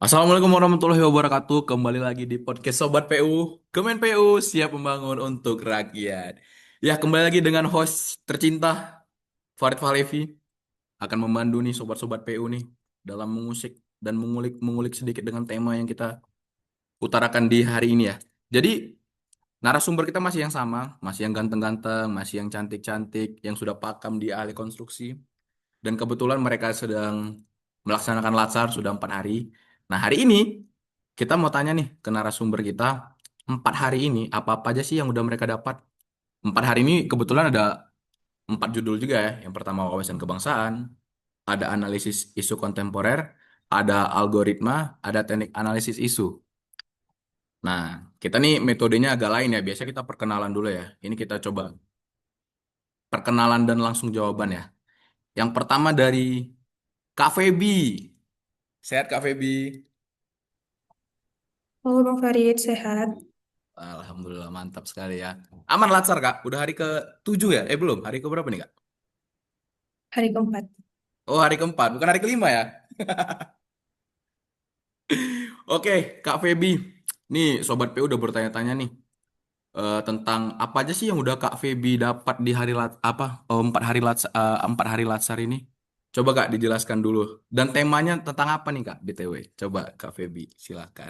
Assalamualaikum warahmatullahi wabarakatuh. Kembali lagi di podcast Sobat PU. Kemen PU siap membangun untuk rakyat. Ya, kembali lagi dengan host tercinta Farid Falevi akan membantu nih sobat-sobat PU nih dalam mengusik dan mengulik sedikit dengan tema yang kita utarakan di hari ini ya. Jadi, narasumber kita masih yang sama, masih yang ganteng-ganteng, masih yang cantik-cantik, yang sudah pakam di ahli konstruksi. Dan kebetulan mereka sedang melaksanakan latsar sudah 4 hari. Nah, hari ini kita mau tanya nih ke narasumber kita, 4 hari ini apa-apa aja sih yang udah mereka dapat? 4 hari ini kebetulan ada 4 judul juga ya. Yang pertama wawasan kebangsaan, ada analisis isu kontemporer, ada algoritma, ada teknik analisis isu. Nah, kita nih metodenya agak lain ya. Biasa kita perkenalan dulu ya. Ini kita coba perkenalan dan langsung jawaban ya. Yang pertama dari Kak Feby. Sehat Kak Feby? Halo Bang Farid, sehat? Alhamdulillah mantap sekali ya. Aman lancar Kak. Udah hari ke-7 ya? Belum. Hari ke berapa nih Kak? Hari keempat. Oh hari keempat, bukan hari kelima ya? Oke Kak Feby. Nih Sobat PU udah bertanya-tanya nih tentang apa aja sih yang udah Kak Feby dapat di hari 4 hari latsar ini. Coba Kak dijelaskan dulu. Dan temanya tentang apa nih Kak BTW? Coba Kak Feby silakan.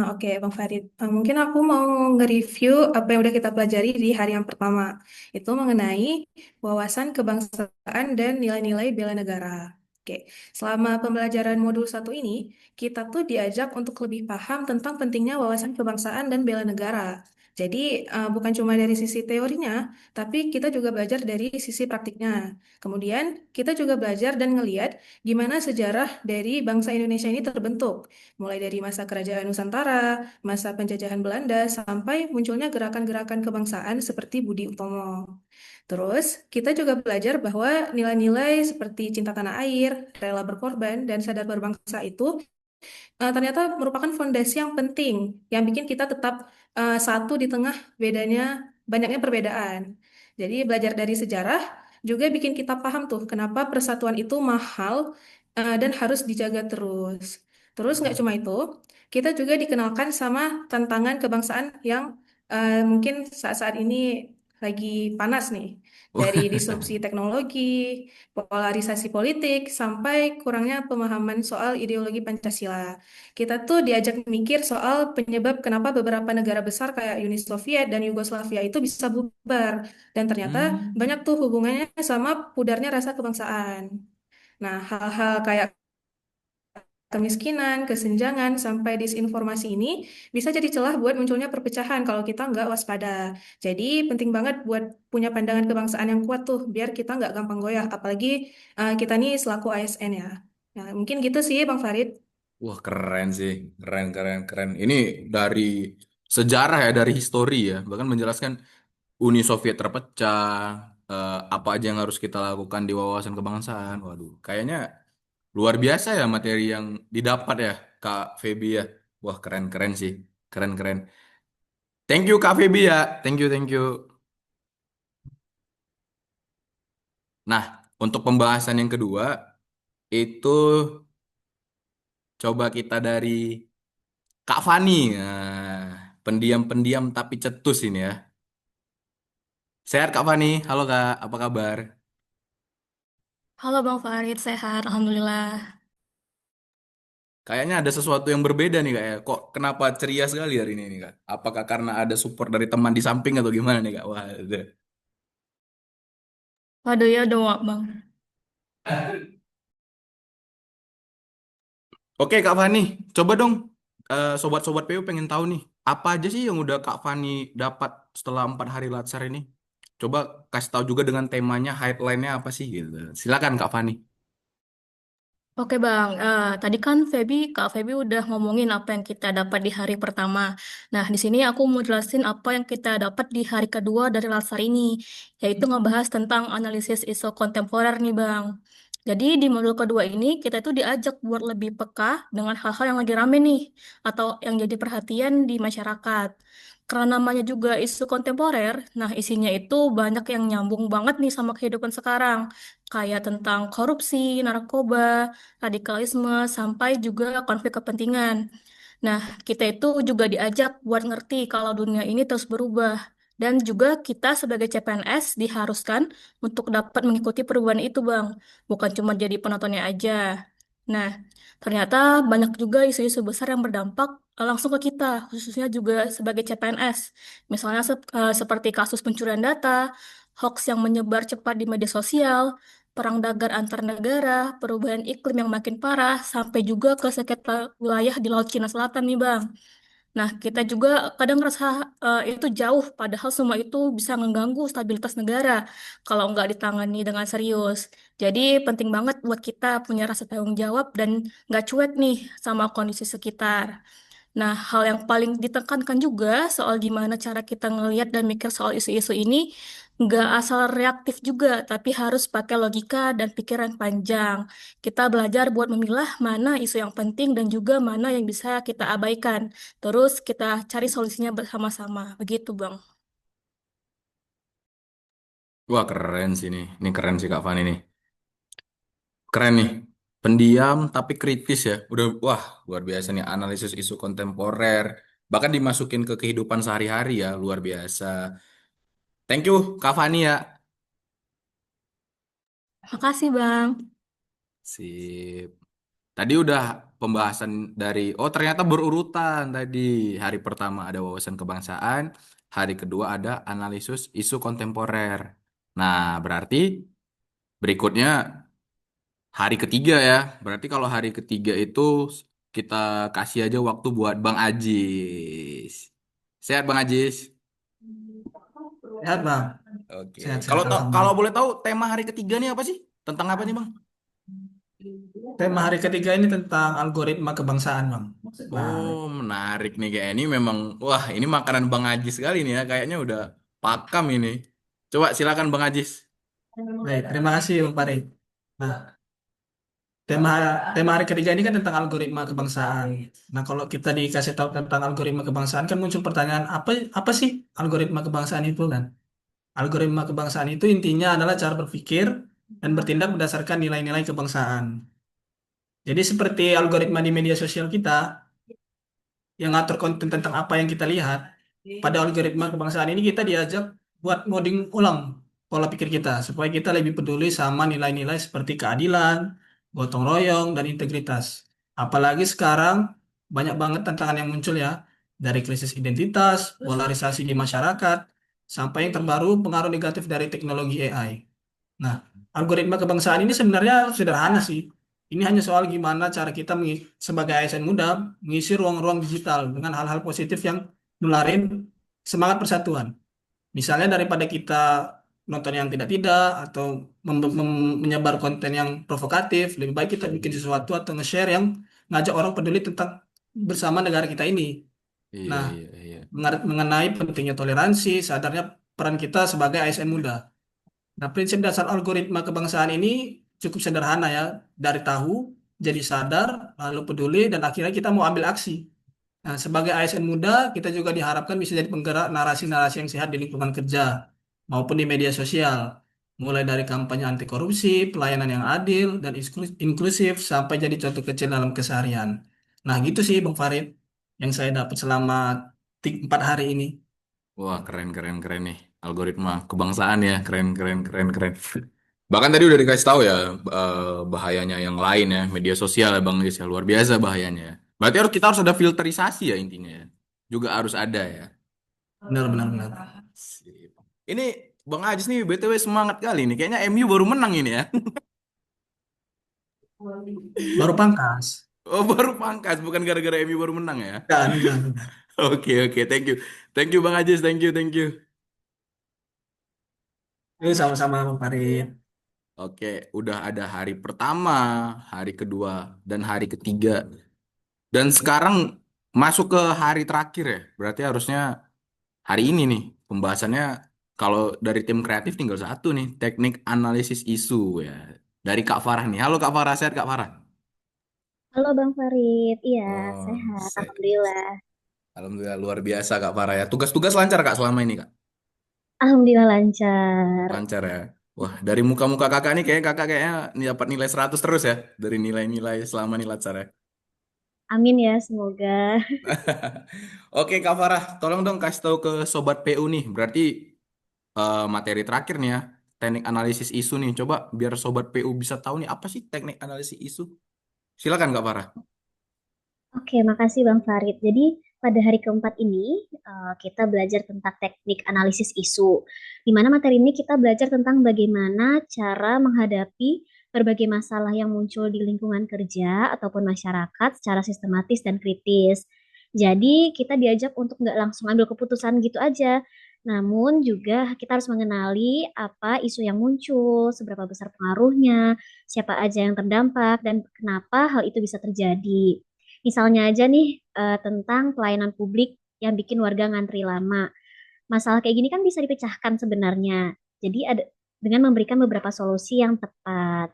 Oke, Bang Farid. Mungkin aku mau nge-review apa yang udah kita pelajari di hari yang pertama. Itu mengenai wawasan kebangsaan dan nilai-nilai bela negara. Oke, selama pembelajaran modul satu ini, kita tuh diajak untuk lebih paham tentang pentingnya wawasan kebangsaan dan bela negara. Jadi, bukan cuma dari sisi teorinya, tapi kita juga belajar dari sisi praktiknya. Kemudian, kita juga belajar dan ngeliat gimana sejarah dari bangsa Indonesia ini terbentuk mulai dari masa kerajaan Nusantara, masa penjajahan Belanda, sampai munculnya gerakan-gerakan kebangsaan seperti Budi Utomo. Terus, kita juga belajar bahwa nilai-nilai seperti cinta tanah air, rela berkorban, dan sadar berbangsa itu ternyata merupakan fondasi yang penting yang bikin kita tetap satu di tengah banyaknya perbedaan. Jadi belajar dari sejarah juga bikin kita paham tuh kenapa persatuan itu mahal dan harus dijaga terus. Terus nggak cuma itu, kita juga dikenalkan sama tantangan kebangsaan yang mungkin saat-saat ini lagi panas nih. Dari disrupsi teknologi, polarisasi politik, sampai kurangnya pemahaman soal ideologi Pancasila. Kita tuh diajak mikir soal penyebab kenapa beberapa negara besar kayak Uni Soviet dan Yugoslavia itu bisa bubar. Dan ternyata Hmm. banyak tuh hubungannya sama pudarnya rasa kebangsaan. Nah, hal-hal kayak kemiskinan, kesenjangan, sampai disinformasi ini bisa jadi celah buat munculnya perpecahan kalau kita nggak waspada. Jadi penting banget buat punya pandangan kebangsaan yang kuat tuh, biar kita nggak gampang goyah. Apalagi kita nih selaku ASN ya. Nah, mungkin gitu sih Bang Farid. Wah keren sih, keren keren keren. Ini dari sejarah ya, dari histori ya, bahkan menjelaskan Uni Soviet terpecah, apa aja yang harus kita lakukan di wawasan kebangsaan. Waduh, kayaknya luar biasa ya materi yang didapat ya, Kak Feby ya. Wah keren keren sih, keren keren. Thank you Kak Feby ya, thank you thank you. Nah, untuk pembahasan yang kedua itu coba kita dari Kak Fani. Nah, pendiam-pendiam tapi cetus ini ya. Sehat Kak Fani, halo Kak, apa kabar? Halo Bang Farid, sehat, Alhamdulillah. Kayaknya ada sesuatu yang berbeda nih Kak ya. Kok kenapa ceria sekali hari ini nih Kak? Apakah karena ada support dari teman di samping atau gimana nih Kak? Wah, ada. Waduh ya udah muak Bang. Oke Kak Fani, coba dong sobat-sobat PU pengen tahu nih, apa aja sih yang udah Kak Fani dapat setelah 4 hari latsar ini? Coba kasih tahu juga dengan temanya, headline-nya apa sih gitu. Silakan Kak Fani. Oke Bang, tadi kan Kak Feby udah ngomongin apa yang kita dapat di hari pertama. Nah, di sini aku mau jelasin apa yang kita dapat di hari kedua dari Latsar ini, yaitu ngebahas tentang analisis isu kontemporer nih Bang. Jadi di modul kedua ini kita itu diajak buat lebih peka dengan hal-hal yang lagi rame nih atau yang jadi perhatian di masyarakat. Karena namanya juga isu kontemporer, nah isinya itu banyak yang nyambung banget nih sama kehidupan sekarang. Kayak tentang korupsi, narkoba, radikalisme, sampai juga konflik kepentingan. Nah, kita itu juga diajak buat ngerti kalau dunia ini terus berubah. Dan juga kita sebagai CPNS diharuskan untuk dapat mengikuti perubahan itu, Bang. Bukan cuma jadi penontonnya aja. Nah, ternyata banyak juga isu-isu besar yang berdampak langsung ke kita, khususnya juga sebagai CPNS. Misalnya seperti kasus pencurian data, hoax yang menyebar cepat di media sosial, perang dagang antar negara, perubahan iklim yang makin parah, sampai juga ke sengketa wilayah di Laut Cina Selatan nih, Bang. Nah, kita juga kadang ngerasa itu jauh, padahal semua itu bisa mengganggu stabilitas negara kalau nggak ditangani dengan serius. Jadi penting banget buat kita punya rasa tanggung jawab dan nggak cuek nih sama kondisi sekitar. Nah, hal yang paling ditekankan juga soal gimana cara kita ngelihat dan mikir soal isu-isu ini, nggak asal reaktif juga, tapi harus pakai logika dan pikiran panjang. Kita belajar buat memilah mana isu yang penting dan juga mana yang bisa kita abaikan. Terus kita cari solusinya bersama-sama. Begitu, Bang. Wah, keren sih nih. Ini keren sih Kak Fani nih. Keren nih. Pendiam tapi kritis ya. Udah, wah, luar biasa nih analisis isu kontemporer. Bahkan dimasukin ke kehidupan sehari-hari ya, luar biasa. Thank you, Kak Fani ya. Makasih, Bang. Sip. Tadi udah pembahasan dari, oh ternyata berurutan tadi. Hari pertama ada wawasan kebangsaan, hari kedua ada analisis isu kontemporer. Nah, berarti berikutnya hari ketiga ya. Berarti kalau hari ketiga itu kita kasih aja waktu buat Bang Ajis. Sehat Bang Ajis? Sehat bang, Oke. sehat-sehat Kalau kalau alhamdulillah. boleh tahu tema hari ketiga nih apa sih? Tentang apa nih Bang? Tema hari ketiga ini tentang algoritma kebangsaan bang. Nah, Oh, menarik nih kayak ini memang wah, ini makanan Bang Ajis sekali nih ya. Kayaknya udah pakam ini. Coba silakan Bang Ajis. baik, terima kasih bang Farid. Nah, tema tema hari ketiga ini kan tentang algoritma kebangsaan. Nah, kalau kita dikasih tahu tentang algoritma kebangsaan kan muncul pertanyaan apa sih algoritma kebangsaan itu kan? Algoritma kebangsaan itu intinya adalah cara berpikir dan bertindak berdasarkan nilai-nilai kebangsaan. Jadi seperti algoritma di media sosial kita yang ngatur konten tentang apa yang kita lihat, pada algoritma kebangsaan ini kita diajak buat ngoding ulang pola pikir kita supaya kita lebih peduli sama nilai-nilai seperti keadilan, gotong royong, dan integritas. Apalagi sekarang banyak banget tantangan yang muncul ya, dari krisis identitas, polarisasi di masyarakat, sampai yang terbaru pengaruh negatif dari teknologi AI. Nah, algoritma kebangsaan ini sebenarnya sederhana sih. Ini hanya soal gimana cara kita sebagai ASN muda mengisi ruang-ruang digital dengan hal-hal positif yang nularin semangat persatuan. Misalnya daripada kita nonton yang tidak-tidak atau menyebar konten yang provokatif, lebih baik kita bikin sesuatu atau nge-share yang ngajak orang peduli tentang bersama negara kita ini. Iya, Nah, iya, iya. mengenai pentingnya toleransi, sadarnya peran kita sebagai ASN muda. Nah, prinsip dasar algoritma kebangsaan ini cukup sederhana ya. Dari tahu, jadi sadar, lalu peduli, dan akhirnya kita mau ambil aksi. Nah, sebagai ASN muda, kita juga diharapkan bisa jadi penggerak narasi-narasi yang sehat di lingkungan kerja maupun di media sosial. Mulai dari kampanye anti korupsi, pelayanan yang adil, dan inklusif, sampai jadi contoh kecil dalam keseharian. Nah, gitu sih Bang Farid, yang saya dapat selama 4 hari ini. Wah, keren, keren, keren nih. Algoritma kebangsaan ya. Keren, keren, keren, keren. Bahkan tadi udah dikasih tahu ya bahayanya yang lain ya. Media sosial ya Bang Ajis ya. Luar biasa bahayanya. Berarti kita harus ada filterisasi ya intinya ya. Juga harus ada ya. Benar, benar, benar. Sip. Ini Bang Ajis nih BTW semangat kali nih. Kayaknya MU baru menang ini ya. Baru pangkas. Oh, baru pangkas, bukan gara-gara MU baru menang ya. Enggak. Oke, oke, thank you. Thank you Bang Ajis, thank you, thank you. Ini sama-sama Bang Farid. Oke, udah ada hari pertama, hari kedua, dan hari ketiga. Dan sekarang masuk ke hari terakhir ya. Berarti harusnya hari ini nih pembahasannya kalau dari tim kreatif tinggal satu nih, teknik analisis isu ya. dari Kak Farah nih. Halo Kak Farah, sehat Kak Farah? Halo Bang Farid, iya Oh, sehat, Alhamdulillah. Alhamdulillah luar biasa Kak Farah ya. Tugas-tugas lancar Kak selama ini Kak? Alhamdulillah lancar. Lancar ya. Wah, dari muka-muka kakak nih kayak kakak kayaknya dapat nilai 100 terus ya. Dari nilai-nilai selama ini lancar ya. Amin ya, semoga. Oke Kak Farah, tolong dong kasih tahu ke Sobat PU nih. Berarti materi terakhir nih ya. Teknik analisis isu nih. Coba biar Sobat PU bisa tahu nih apa sih teknik analisis isu. Silakan Kak Farah. Oke, makasih Bang Farid. Jadi pada hari keempat ini kita belajar tentang teknik analisis isu. Di mana materi ini kita belajar tentang bagaimana cara menghadapi berbagai masalah yang muncul di lingkungan kerja ataupun masyarakat secara sistematis dan kritis. Jadi kita diajak untuk nggak langsung ambil keputusan gitu aja. Namun juga kita harus mengenali apa isu yang muncul, seberapa besar pengaruhnya, siapa aja yang terdampak, dan kenapa hal itu bisa terjadi. Misalnya aja nih tentang pelayanan publik yang bikin warga ngantri lama. Masalah kayak gini kan bisa dipecahkan sebenarnya. Jadi ada dengan memberikan beberapa solusi yang tepat.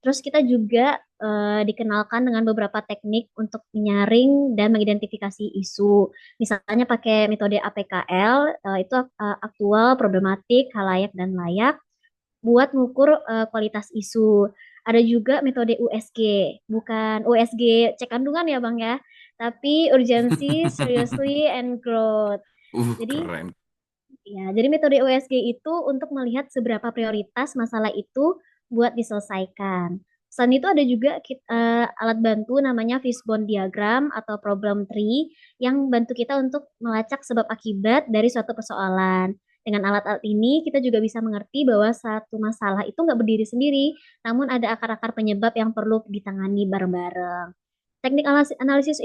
Terus kita juga dikenalkan dengan beberapa teknik untuk menyaring dan mengidentifikasi isu. Misalnya pakai metode APKL, itu aktual, problematik, halayak, dan layak buat ngukur kualitas isu. Ada juga metode USG, bukan USG cek kandungan ya Bang ya, tapi urgency, seriously, and growth. Jadi Keren. jadi metode USG itu untuk melihat seberapa prioritas masalah itu buat diselesaikan. Selain itu ada juga alat bantu namanya fishbone diagram atau problem tree yang bantu kita untuk melacak sebab akibat dari suatu persoalan. Dengan alat-alat ini kita juga bisa mengerti bahwa satu masalah itu nggak berdiri sendiri, namun ada akar-akar penyebab yang perlu ditangani bareng-bareng. Teknik analisis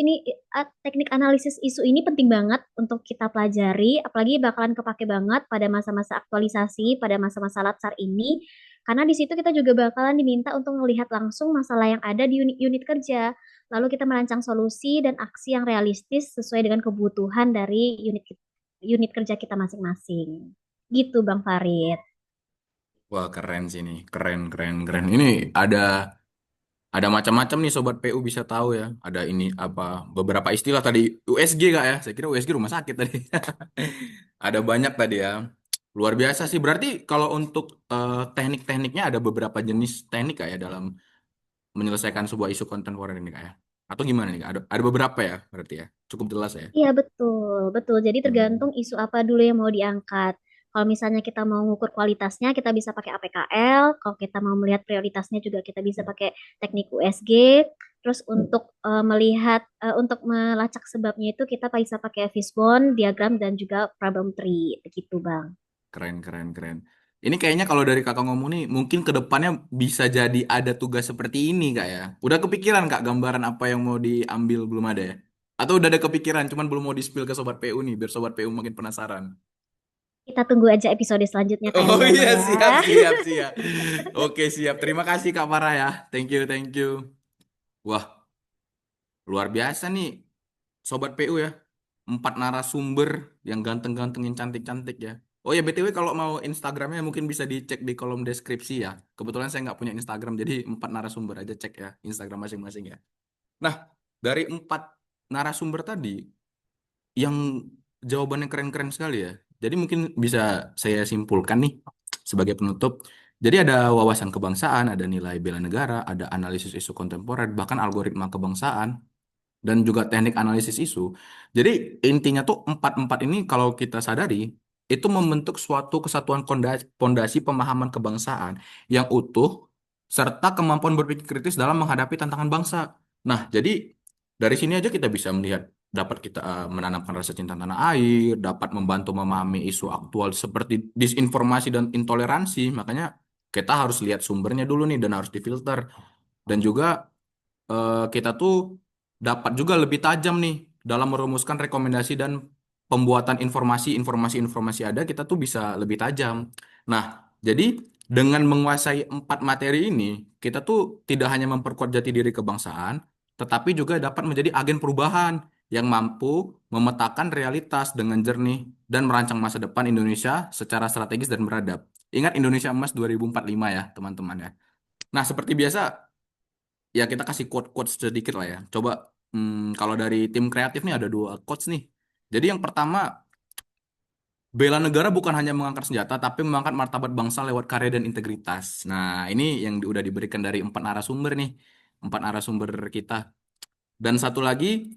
isu ini penting banget untuk kita pelajari, apalagi bakalan kepake banget pada masa-masa aktualisasi, pada masa-masa latsar ini, karena di situ kita juga bakalan diminta untuk melihat langsung masalah yang ada di unit-unit kerja, lalu kita merancang solusi dan aksi yang realistis sesuai dengan kebutuhan dari unit kerja kita masing-masing. Gitu Bang Farid. Wah, keren sih nih. Keren, keren, keren. Ini ada macam-macam nih Sobat PU bisa tahu ya. Ada ini apa beberapa istilah tadi USG Kak ya. Saya kira USG rumah sakit tadi. Ada banyak tadi ya. Luar biasa sih. Berarti kalau untuk teknik-tekniknya ada beberapa jenis teknik Kak ya dalam menyelesaikan sebuah isu kontemporer ini Kak ya. Atau gimana nih Kak? Ada beberapa ya berarti ya. Cukup jelas ya. Iya betul, betul. Jadi tergantung Hmm, isu apa dulu yang mau diangkat. Kalau misalnya kita mau mengukur kualitasnya, kita bisa pakai APKL. Kalau kita mau melihat prioritasnya juga kita bisa pakai teknik USG. Terus untuk untuk melacak sebabnya itu kita bisa pakai fishbone, diagram, dan juga problem tree. Begitu, Bang. keren, keren, keren. Ini kayaknya kalau dari kakak ngomong nih, mungkin ke depannya bisa jadi ada tugas seperti ini kak ya. Udah kepikiran kak gambaran apa yang mau diambil belum ada ya? Atau udah ada kepikiran, cuman belum mau di-spill ke Sobat PU nih, biar Sobat PU makin penasaran. Kita tunggu aja episode selanjutnya Oh kalian iya, ya. siap, siap, siap. Oke, siap. Terima kasih Kak Farah ya. Thank you, thank you. Wah, luar biasa nih, Sobat PU ya. 4 narasumber yang ganteng-ganteng, yang cantik-cantik ya. Oh ya, BTW kalau mau Instagramnya mungkin bisa dicek di kolom deskripsi ya. Kebetulan saya nggak punya Instagram, jadi 4 narasumber aja cek ya Instagram masing-masing ya. Nah, dari 4 narasumber tadi, yang jawabannya keren-keren sekali ya. Jadi mungkin bisa saya simpulkan nih sebagai penutup. Jadi ada wawasan kebangsaan, ada nilai bela negara, ada analisis isu kontemporer, bahkan algoritma kebangsaan, dan juga teknik analisis isu. Jadi intinya tuh empat-empat ini kalau kita sadari, itu membentuk suatu kesatuan pondasi pemahaman kebangsaan yang utuh, serta kemampuan berpikir kritis dalam menghadapi tantangan bangsa. Nah, jadi dari sini aja kita bisa melihat dapat kita menanamkan rasa cinta tanah air, dapat membantu memahami isu aktual seperti disinformasi dan intoleransi. Makanya kita harus lihat sumbernya dulu nih dan harus difilter. Dan juga kita tuh dapat juga lebih tajam nih dalam merumuskan rekomendasi dan pembuatan informasi-informasi ada kita tuh bisa lebih tajam. Nah, jadi dengan menguasai 4 materi ini, kita tuh tidak hanya memperkuat jati diri kebangsaan, tetapi juga dapat menjadi agen perubahan yang mampu memetakan realitas dengan jernih dan merancang masa depan Indonesia secara strategis dan beradab. Ingat Indonesia Emas 2045 ya, teman-teman ya. Nah, seperti biasa, ya kita kasih quote-quote sedikit lah ya. Coba, kalau dari tim kreatif nih ada dua quotes nih. Jadi yang pertama, bela negara bukan hanya mengangkat senjata, tapi mengangkat martabat bangsa lewat karya dan integritas. Nah, ini yang udah diberikan dari empat narasumber nih, empat narasumber kita. Dan satu lagi,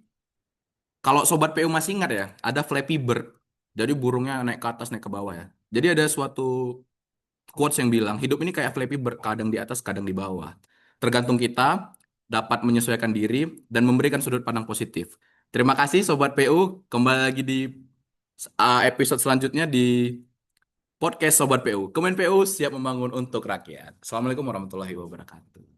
kalau Sobat PU masih ingat ya, ada Flappy Bird. Jadi burungnya naik ke atas, naik ke bawah ya. Jadi ada suatu quotes yang bilang, hidup ini kayak Flappy Bird, kadang di atas, kadang di bawah. Tergantung kita dapat menyesuaikan diri dan memberikan sudut pandang positif. Terima kasih Sobat PU, kembali lagi di episode selanjutnya di podcast Sobat PU. Kemen PU siap membangun untuk rakyat. Assalamualaikum warahmatullahi wabarakatuh.